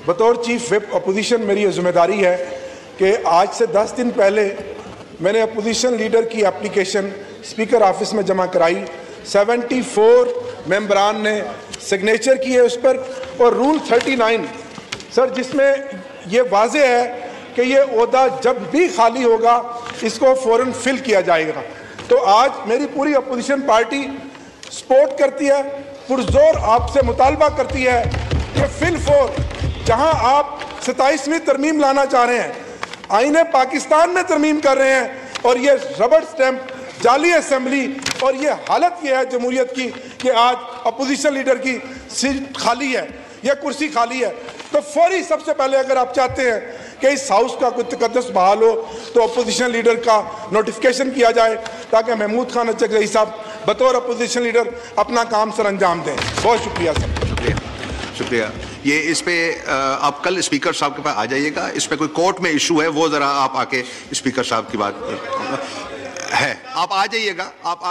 بطور chief وپ opposition میری یہ ذمہ داری ہے کہ آج سے 10 دن پہلے میں نے اپوزیشن لیڈر کی اپلیکیشن اسپیکر آفس میں جمع کرائی. 74 ممبران نے سگنیچر کیے اس پر, اور رول 39 سر جس میں یہ واضح ہے کہ یہ عہدہ جب بھی خالی ہوگا اس کو فوراً فل کیا جائے گا. تو آج میری پوری اپوزیشن پارٹی سپورٹ کرتی ہے, پرزور آپ سے مطالبہ کرتی ہے کہ فل فور جہاں آپ 27ویں ترمیم لانا چاہ رہے ہیں, آئین پاکستان میں ترمیم کر رہے ہیں, اور یہ ربڑ سٹیمپ جعلی اسمبلی, اور یہ حالت یہ ہے جمہوریت کی کہ آج اپوزیشن لیڈر کی سیٹ خالی ہے, یہ کرسی خالی ہے. تو فوری سب سے پہلے اگر آپ چاہتے ہیں کہ اس ہاؤس کا کوئی تقدس بحال ہو تو اپوزیشن لیڈر کا نوٹیفیکیشن کیا جائے تاکہ محمود خان اچکزئی صاحب بطور اپوزیشن لیڈر اپنا کام سر انجام دیں. بہت شکریہ سر. شکریہ. یہ اس پہ آپ کل اسپیکر صاحب کے پاس آ جائیے گا, اس پہ کوئی کورٹ میں ایشو ہے وہ ذرا آپ آ کے اسپیکر صاحب کی بات ہے, آپ آ جائیے گا. آپ